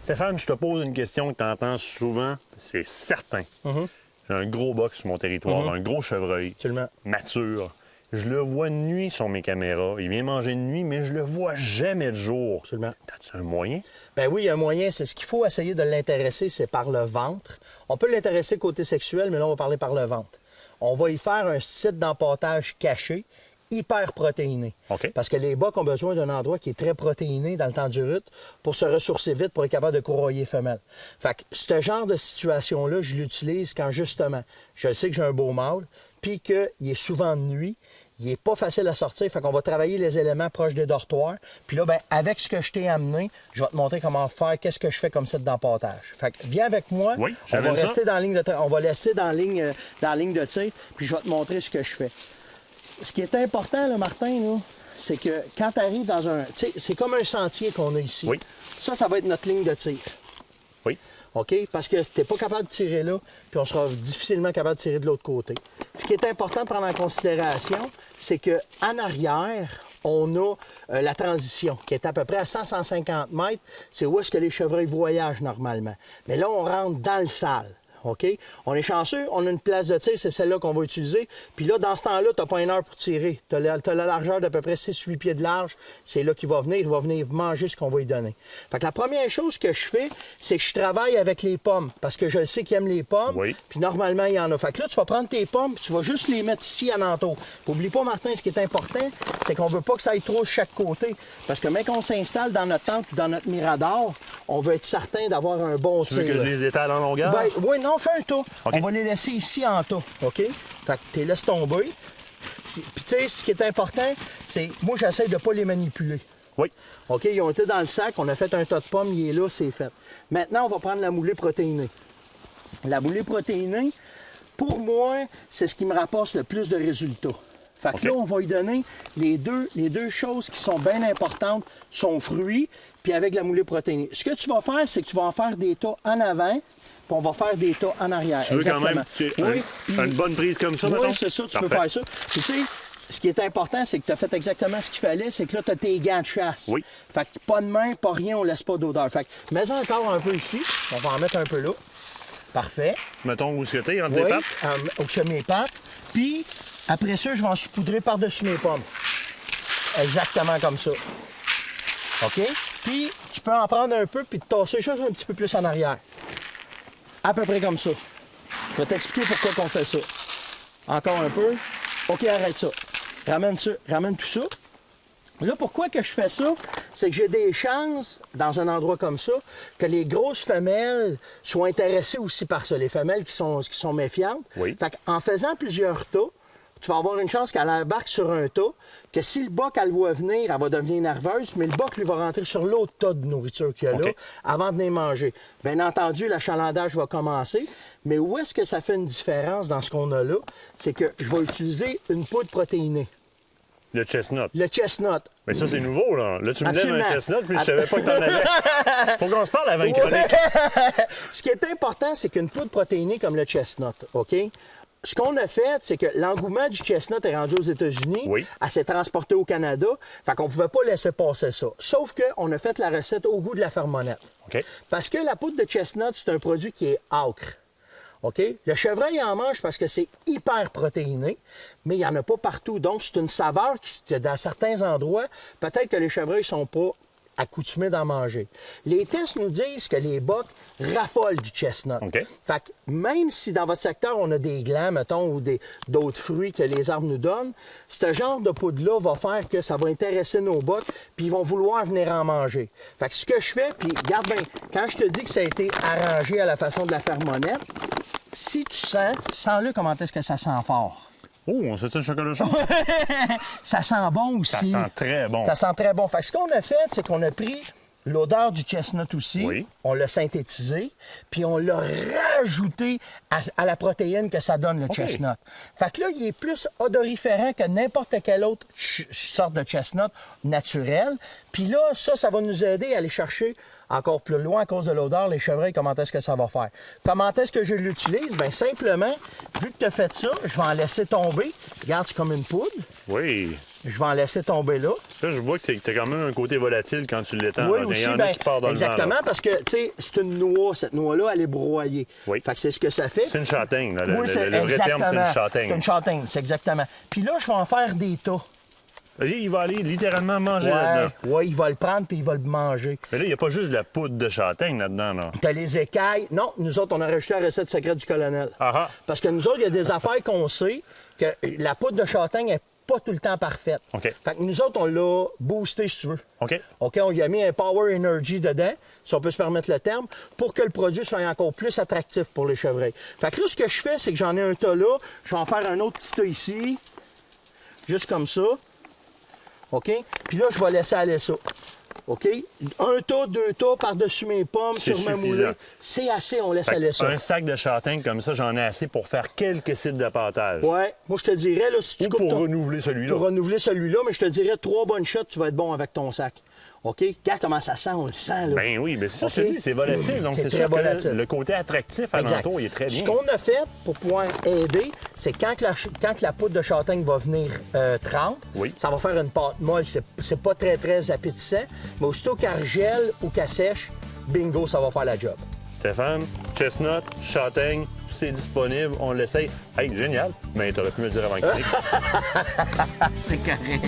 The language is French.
Stéphane, je te pose une question que tu entends souvent, c'est certain. J'ai un gros boc sur mon territoire, un gros chevreuil, Absolument. mature. Je le vois de nuit sur mes caméras. Il vient manger de nuit, mais je le vois jamais de jour. Absolument. As-tu un moyen? Ben oui, il y a un moyen. C'est ce qu'il faut essayer de l'intéresser, c'est par le ventre. On peut l'intéresser côté sexuel, mais là, on va parler par le ventre. On va y faire un site d'empâtage caché, hyper protéiné. OK. Parce que les bocs ont besoin d'un endroit qui est très protéiné dans le temps du rut pour se ressourcer vite, pour être capable de courroyer femelle. Fait que ce genre de situation-là, je l'utilise quand, justement, je sais que j'ai un beau mâle, puis qu'il est souvent de nuit. Il n'est pas facile à sortir, fait qu'on va travailler les éléments proches des dortoirs. Puis là, ben, avec ce que je t'ai amené, je vais te montrer comment faire, qu'est-ce que je fais comme site d'empâtage. Fait que viens avec moi, Oui, on va ça. rester dans la ligne de on va laisser dans la ligne de tir, puis je vais te montrer ce que je fais. Ce qui est important, là, Martin, là, c'est que quand tu arrives dans un... Tu sais, c'est comme un sentier qu'on a ici. Oui. Ça va être notre ligne de tir. Oui. OK? Parce que tu n'es pas capable de tirer là, puis on sera difficilement capable de tirer de l'autre côté. Ce qui est important de prendre en considération, c'est qu'en arrière, on a la transition, qui est à peu près à 100-150 mètres. C'est où est-ce que les chevreuils voyagent normalement. Mais là, on rentre dans le sale. OK? On est chanceux, on a une place de tir, c'est celle-là qu'on va utiliser. Puis là, dans ce temps-là, tu n'as pas une heure pour tirer. Tu as la largeur d'à peu près 6-8 pieds de large. C'est là qu'il va venir. Il va venir manger ce qu'on va lui donner. Fait que la première chose que je fais, c'est que je travaille avec les pommes. Parce que je sais qu'il aime les pommes. Oui. Puis normalement, il y en a. Fait que là, tu vas prendre tes pommes, puis tu vas juste les mettre ici à l'entour. N'oublie pas, Martin, ce qui est important, c'est qu'on veut pas que ça aille trop de chaque côté. Parce que même qu'on s'installe dans notre tente ou dans notre mirador, on veut être certain d'avoir un bon tir. Tu veux que je les étale en longueur? Ben, oui, non, fais un tas. OK. On va les laisser ici en tas, OK? Fait que tu les laisses tomber. Puis tu sais, ce qui est important, c'est... Moi, j'essaie de ne pas les manipuler. Oui. OK? Ils ont été dans le sac, on a fait un tas de pommes, il est là, c'est fait. Maintenant, on va prendre la moulée protéinée. La moulée protéinée, pour moi, c'est ce qui me rapporte le plus de résultats. Fait que OK. là, on va lui donner les deux choses qui sont bien importantes, son fruit, puis avec la moulée protéinée. Ce que tu vas faire, c'est que tu vas en faire des tas en avant, puis on va faire des tas en arrière. Tu veux quand même une bonne prise comme ça, mettons? Oui, c'est ça, tu peux Parfait. faire ça. Puis tu sais, ce qui est important, c'est que tu as fait exactement ce qu'il fallait, c'est que là, tu as tes gants de chasse. Oui. Fait que pas de main, pas rien, on laisse pas d'odeur. Fait que mets-en encore un peu ici. On va en mettre un peu là. Parfait. Mettons où est-ce que t'es, entre Oui, les pattes? au-dessus de mes pattes. Puis, après ça, je vais en saupoudrer par-dessus mes pommes. Exactement comme ça. OK? Puis, tu peux en prendre un peu puis te tasser juste un petit peu plus en arrière. À peu près comme ça. Je vais t'expliquer pourquoi on fait ça. Encore un peu. OK, arrête ça. Ramène tout ça. Là, pourquoi que je fais ça? C'est que j'ai des chances, dans un endroit comme ça, que les grosses femelles soient intéressées aussi par ça. Les femelles qui sont méfiantes. Oui. Fait qu'en faisant plusieurs tas, tu vas avoir une chance qu'elle embarque sur un tas, que si le boc, elle le voit venir, elle va devenir nerveuse, mais le boc, lui, va rentrer sur l'autre tas de nourriture qu'il y a là OK. avant de venir manger. Bien entendu, l'achalandage va commencer, mais où est-ce que ça fait une différence dans ce qu'on a là? C'est que je vais utiliser une poudre protéinée. Le chestnut. Le chestnut. Mais ça, c'est nouveau, là. Là, tu me donnes Absolument. un chestnut, puis je savais pas que t'en avais. Faut qu'on se parle avant une chronique. Ce qui est important, c'est qu'une poudre protéinée comme le chestnut, OK? Ce qu'on a fait, c'est que l'engouement du chestnut est rendu aux États-Unis. Oui. Elle s'est transportée au Canada. Fait qu'on ne pouvait pas laisser passer ça. Sauf qu'on a fait la recette au goût de la fermonnette. OK. Parce que la poudre de chestnut, c'est un produit qui est âcre. OK? Le chevreuil en mange parce que c'est hyper protéiné, mais il n'y en a pas partout. Donc, c'est une saveur qui, dans certains endroits, peut-être que les chevreuils ne sont pas accoutumés d'en manger. Les tests nous disent que les bocs raffolent du chestnut. OK. Fait que même si dans votre secteur, on a des glands, mettons, ou d'autres fruits que les arbres nous donnent, ce genre de poudre-là va faire que ça va intéresser nos bocs, puis ils vont vouloir venir en manger. Fait que ce que je fais, puis regarde bien, quand je te dis que ça a été arrangé à la façon de la fermonnette, si tu sens-le comment est-ce que ça sent fort. Oh, on sait ça, le chocolat chaud? Ça sent bon aussi. Ça sent très bon. Ça sent très bon. Fait que ce qu'on a fait, c'est qu'on a pris l'odeur du chestnut aussi, Oui. on l'a synthétisé, puis on l'a rajouté à la protéine que ça donne, le chestnut. Fait que là, il est plus odoriférant que n'importe quelle autre sorte de chestnut naturel. Puis là, ça va nous aider à aller chercher encore plus loin à cause de l'odeur, les chevreuils, comment est-ce que ça va faire. Comment est-ce que je l'utilise? Bien, simplement, vu que tu as fait ça, je vais en laisser tomber. Regarde, c'est comme une poudre. Oui. Je vais en laisser tomber là. Là, je vois que tu as quand même un côté volatile quand tu l'étends. Oui, Il aussi, y en a ben, qui part dans exactement, le vent, là. parce que, tu sais, c'est une noix. Cette noix-là, elle est broyée. Oui. Fait que c'est ce que ça fait. C'est une châtaigne. Là. Oui, c'est le vrai terme, c'est une châtaigne. C'est une châtaigne, c'est exactement. Puis là, je vais en faire des tas. Il va aller littéralement manger là-dedans. Oui, il va le prendre puis il va le manger. Mais là, il n'y a pas juste de la poudre de châtaigne là-dedans, là. T'as les écailles. Non, nous autres, on a rajouté la recette secrète du colonel. Ah ah. Parce que nous autres, il y a des affaires qu'on sait que la poudre de châtaigne n'est pas tout le temps parfaite. OK. Fait que nous autres, on l'a boosté, si tu veux. OK. OK, on y a mis un Power Energy dedans, si on peut se permettre le terme, pour que le produit soit encore plus attractif pour les chevreuils. Fait que là, ce que je fais, c'est que j'en ai un tas là. Je vais en faire un autre petit tas ici. Juste comme ça. OK? Puis là, je vais laisser aller ça. OK? Un tas, 2 tas par-dessus mes pommes, C'est sur ma suffisant. moulée. C'est assez, on laisse Fait aller que ça. un sac de châtaigne comme ça, j'en ai assez pour faire quelques sites de pâtage. Ouais, moi, je te dirais, là, si tu Ou coupes pour ton- renouveler celui-là. Pour renouveler celui-là, mais je te dirais 3 bonnes shots, tu vas être bon avec ton sac. OK? Regarde comment ça sent, on le sent, là. Ben oui, mais c'est ça, OK. je te dis, c'est volatile. Donc, C'est c'est très sûr que volatile. le côté attractif alentour, il est très bien. Ce qu'on a fait pour pouvoir aider, c'est quand la poudre de châtaigne va venir trempe, Oui. ça va faire une pâte molle. C'est pas très, très appétissant. Mais aussitôt qu'elle gèle ou qu'elle sèche, bingo, ça va faire la job. Stéphane, chestnut, châtaigne, c'est disponible, on l'essaye. Hey, génial. Mais t'aurais pu me le dire avant que tu C'est correct.